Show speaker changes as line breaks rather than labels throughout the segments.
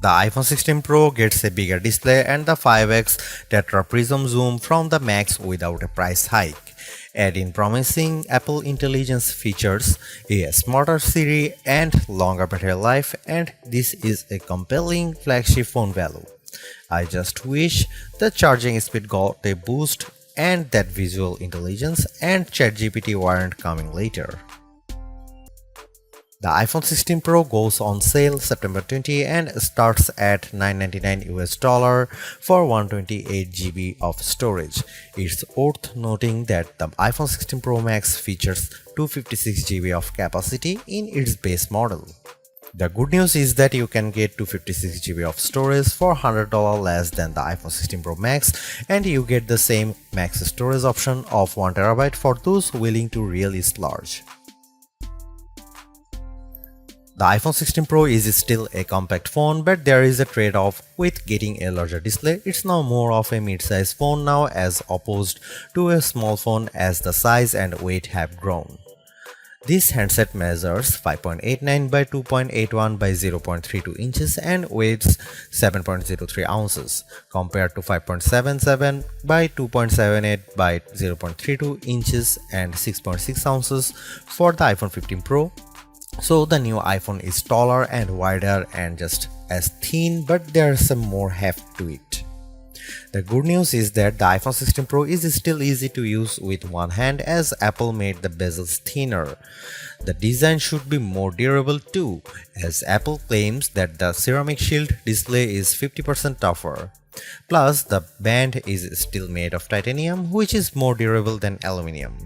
The iPhone 16 Pro gets a bigger display and the 5x tetra prism zoom from the Max without a price hike. Add in promising Apple Intelligence features, a smarter Siri and longer battery life, and this is a compelling flagship phone value. I just wish the charging speed got a boost and that visual intelligence and ChatGPT weren't coming later. The iPhone 16 Pro goes on sale September 20 and starts at $999 for 128 GB of storage. It's worth noting that the iPhone 16 Pro Max features 256 GB of capacity in its base model. The good news is that you can get 256 GB of storage for $100 less than the iPhone 16 Pro Max, and you get the same max storage option of 1 TB for those willing to really splurge. The iPhone 16 Pro is still a compact phone, but there is a trade-off with getting a larger display. It's now more of a mid-size phone now as opposed to a small phone as the size and weight have grown. This handset measures 5.89 by 2.81 by 0.32 inches and weighs 7.03 ounces compared to 5.77 by 2.78 by 0.32 inches and 6.6 ounces for the iPhone 15 Pro. So the new iPhone is taller and wider and just as thin, but there's some more heft to it. The good news is that the iPhone 16 Pro is still easy to use with one hand as Apple made the bezels thinner. The design should be more durable too, as Apple claims that the ceramic shield display is 50% tougher. Plus, the band is still made of titanium, which is more durable than aluminum.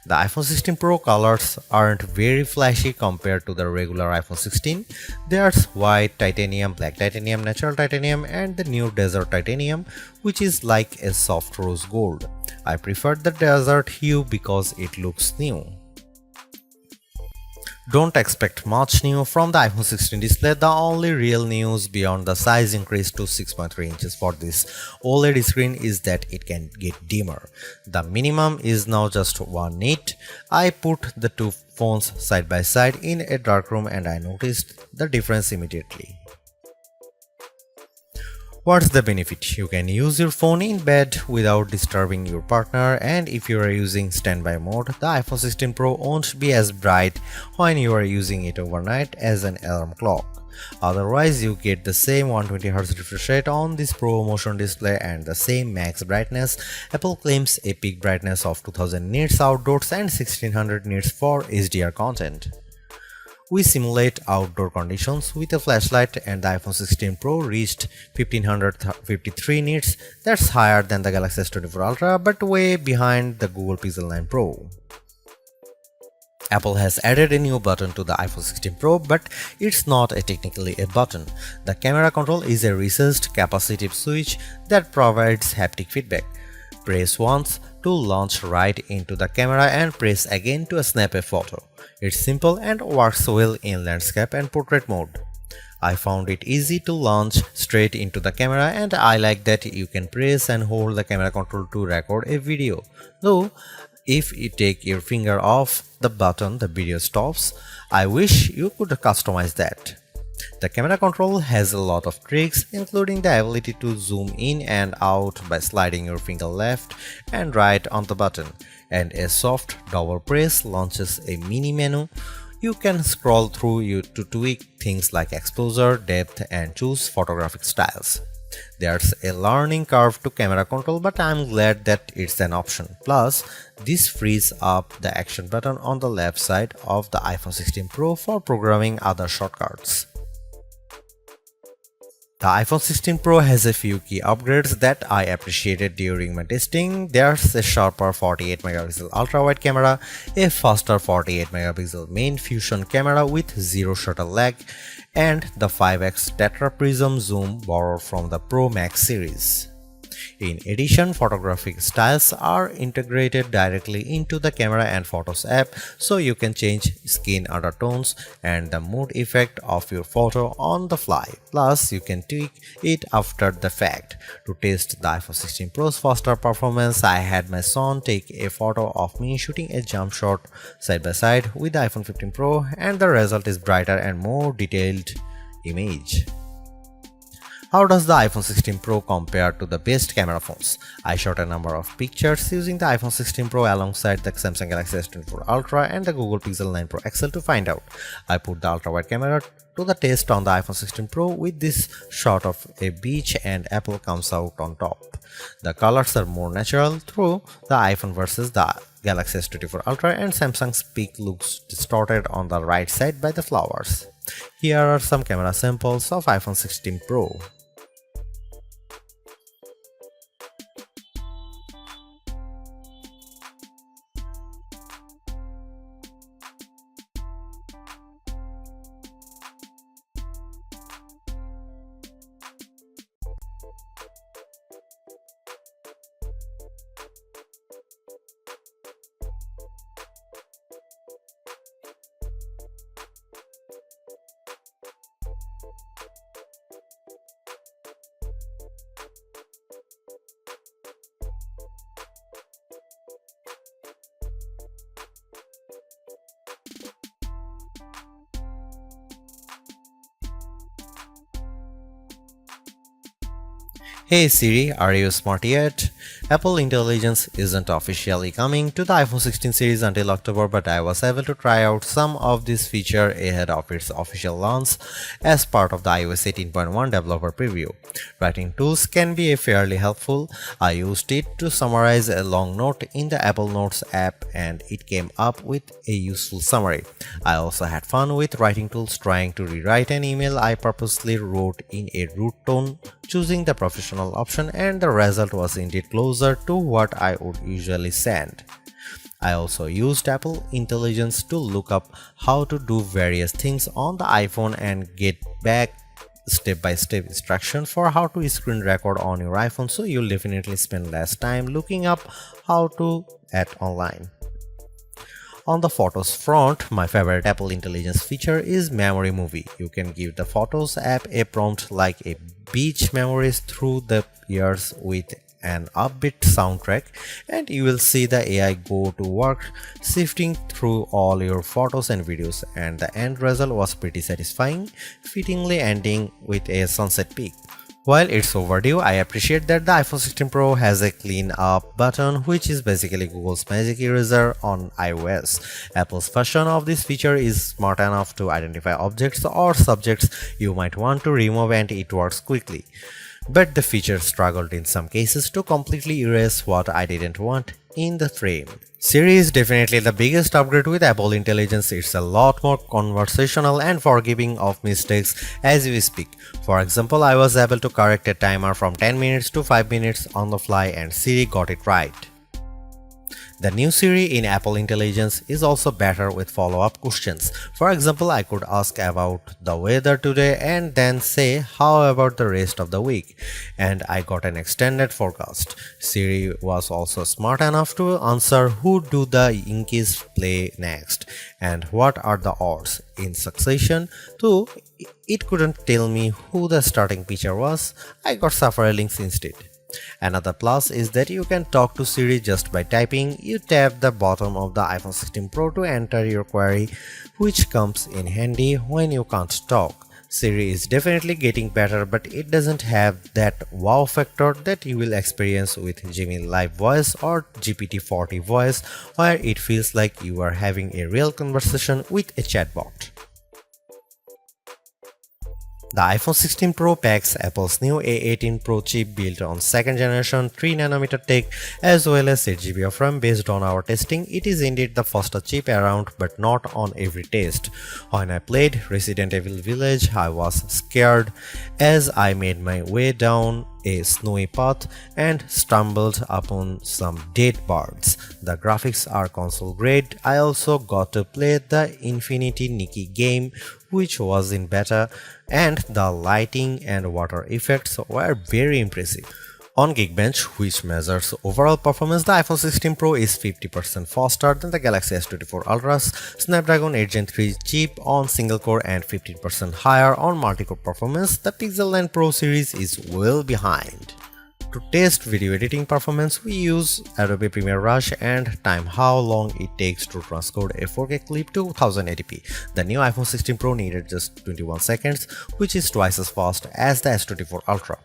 The iPhone 16 Pro colors aren't very flashy compared to the regular iPhone 16. There's white titanium, black titanium, natural titanium, and the new desert titanium, which is like a soft rose gold. I prefer the desert hue because it looks new. Don't expect much new from the iPhone 16 display. The only real news beyond the size increase to 6.3 inches for this OLED screen is that it can get dimmer. The minimum is now just 1 nit. I put the two phones side by side in a dark room and I noticed the difference immediately. What's the benefit? You can use your phone in bed without disturbing your partner, and if you are using standby mode, the iPhone 16 Pro won't be as bright when you are using it overnight as an alarm clock. Otherwise, you get the same 120Hz refresh rate on this Pro Motion display and the same max brightness. Apple claims a peak brightness of 2000 nits outdoors and 1600 nits for HDR content. We simulate outdoor conditions with a flashlight and the iPhone 16 Pro reached 1553 nits. That's higher than the Galaxy S24 Ultra but way behind the Google Pixel 9 Pro. Apple has added a new button to the iPhone 16 Pro, but it's not technically a button. The camera control is a recessed capacitive switch that provides haptic feedback. Press once to launch right into the camera and press again to snap a photo. It's simple and works well in landscape and portrait mode. I found it easy to launch straight into the camera and I like that you can press and hold the camera control to record a video. Though, if you take your finger off the button, the video stops. I wish you could customize that. The camera control has a lot of tricks, including the ability to zoom in and out by sliding your finger left and right on the button, and a soft double press launches a mini menu. You can scroll through to tweak things like exposure, depth, and choose photographic styles. There's a learning curve to camera control, but I'm glad that it's an option. Plus, this frees up the action button on the left side of the iPhone 16 Pro for programming other shortcuts. The iPhone 16 Pro has a few key upgrades that I appreciated during my testing. There's a sharper 48MP ultra-wide camera, a faster 48MP main fusion camera with zero shutter lag, and the 5x tetra prism zoom borrowed from the Pro Max series. In addition, photographic styles are integrated directly into the Camera and Photos app, so you can change skin undertones and the mood effect of your photo on the fly. Plus, you can tweak it after the fact. To test the iPhone 16 Pro's faster performance, I had my son take a photo of me shooting a jump shot side by side with the iPhone 15 Pro, and the result is brighter and more detailed image. How does the iPhone 16 Pro compare to the best camera phones? I shot a number of pictures using the iPhone 16 Pro alongside the Samsung Galaxy S24 Ultra and the Google Pixel 9 Pro XL to find out. I put the ultra-wide camera to the test on the iPhone 16 Pro with this shot of a beach and Apple comes out on top. The colors are more natural through the iPhone versus the Galaxy S24 Ultra, and Samsung's peak looks distorted on the right side by the flowers. Here are some camera samples of iPhone 16 Pro. Hey Siri, are you smart yet? Apple Intelligence isn't officially coming to the iPhone 16 series until October, but I was able to try out some of this feature ahead of its official launch as part of the iOS 18.1 developer preview. Writing tools can be fairly helpful. I used it to summarize a long note in the Apple Notes app and it came up with a useful summary. I also had fun with writing tools trying to rewrite an email I purposely wrote in a rude tone, choosing the professional option, and the result was indeed closer to what I would usually send. I also used Apple Intelligence to look up how to do various things on the iPhone and get back step-by-step instruction for how to screen record on your iPhone, so you'll definitely spend less time looking up how to at online. On the Photos front, my favorite Apple Intelligence feature is Memory Movie. You can give the Photos app a prompt like a beach memories through the years with an upbeat soundtrack, and you will see the AI go to work sifting through all your photos and videos, and the end result was pretty satisfying, fittingly ending with a sunset peak. While it's overdue, I appreciate that the iPhone 16 Pro has a clean up button, which is basically Google's Magic Eraser on iOS. Apple's version of this feature is smart enough to identify objects or subjects you might want to remove, and it works quickly. But the feature struggled in some cases to completely erase what I didn't want in the frame. Siri is definitely the biggest upgrade with Apple Intelligence. It's a lot more conversational and forgiving of mistakes as we speak. For example, I was able to correct a timer from 10 minutes to 5 minutes on the fly and Siri got it right. The new Siri in Apple Intelligence is also better with follow-up questions. For example, I could ask about the weather today and then say, how about the rest of the week? And I got an extended forecast. Siri was also smart enough to answer who do the Yankees play next and what are the odds in succession, though it couldn't tell me who the starting pitcher was. I got several links instead. Another plus is that you can talk to Siri just by typing. You tap the bottom of the iPhone 16 Pro to enter your query, which comes in handy when you can't talk. Siri is definitely getting better, but it doesn't have that wow factor that you will experience with Gemini Live Voice or GPT-40 Voice, where it feels like you are having a real conversation with a chatbot. The iPhone 16 Pro packs Apple's new A18 Pro chip built on 2nd generation 3nm tech as well as 8GB of RAM. Based on our testing, it is indeed the fastest chip around, but not on every test. When I played Resident Evil Village, I was scared as I made my way down a snowy path and stumbled upon some dead birds. The graphics are console grade. I also got to play the Infinity Nikki game, which was in beta, and the lighting and water effects were very impressive. On Geekbench, which measures overall performance, the iPhone 16 Pro is 50% faster than the Galaxy S24 Ultra's Snapdragon 8 Gen 3 chip on single core and 15% higher on multi-core performance. The Pixel 9 Pro series is well behind. To test video editing performance, we use Adobe Premiere Rush and time how long it takes to transcode a 4K clip to 1080p. The new iPhone 16 Pro needed just 21 seconds, which is twice as fast as the S24 Ultra.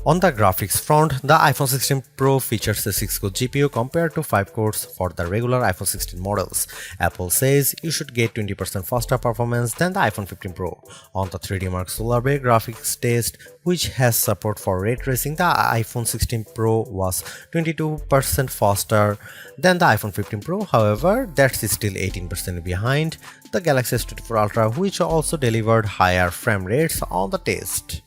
On the graphics front, the iPhone 16 Pro features a 6-core GPU compared to 5 cores for the regular iPhone 16 models. Apple says you should get 20% faster performance than the iPhone 15 Pro. On the 3D Mark Solar Bay graphics test, which has support for ray tracing, the iPhone 16 Pro was 22% faster than the iPhone 15 Pro. However, that's still 18% behind the Galaxy S24 Ultra, which also delivered higher frame rates on the test.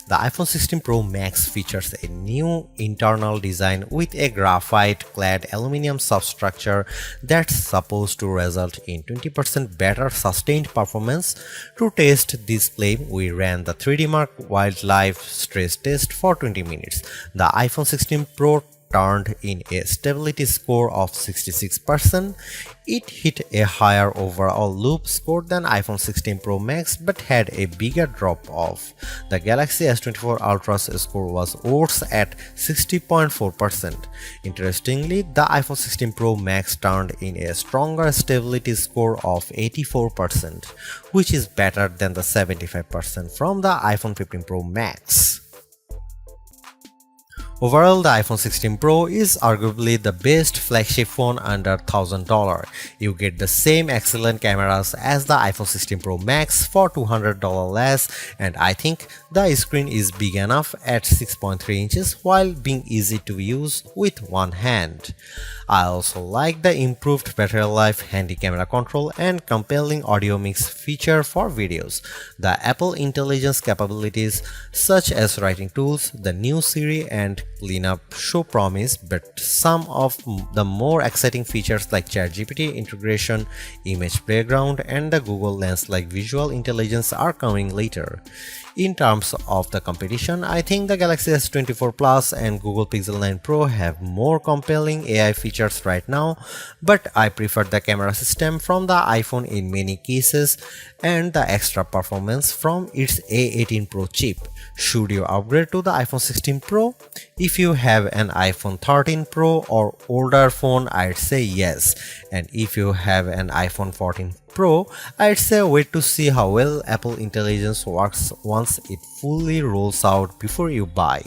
The iPhone 16 Pro Max features a new internal design with a graphite-clad aluminum substructure that's supposed to result in 20% better sustained performance. To test this claim, we ran the 3D Mark Wildlife stress test for 20 minutes. The iPhone 16 Pro turned in a stability score of 66%. It hit a higher overall loop score than iPhone 16 Pro Max but had a bigger drop-off. The Galaxy S24 Ultra's score was worse at 60.4%. Interestingly, the iPhone 16 Pro Max turned in a stronger stability score of 84%, which is better than the 75% from the iPhone 15 Pro Max. Overall, the iPhone 16 Pro is arguably the best flagship phone under $1,000. You get the same excellent cameras as the iPhone 16 Pro Max for $200 less, and I think the screen is big enough at 6.3 inches while being easy to use with one hand. I also like the improved battery life, handy camera control, and compelling audio mix feature for videos. The Apple Intelligence capabilities such as writing tools, the new Siri, and cleanup show promise, but some of the more exciting features like ChatGPT integration, image playground, and the Google Lens like visual intelligence are coming later. In terms of the competition, I think the Galaxy S24 Plus and Google Pixel 9 Pro have more compelling AI features right now, but I prefer the camera system from the iPhone in many cases and the extra performance from its A18 Pro chip. Should you upgrade to the iPhone 16 Pro? If you have an iPhone 13 Pro or older phone, I'd say yes. And if you have an iPhone 14 Pro, I'd say wait to see how well Apple Intelligence works once it fully rolls out before you buy.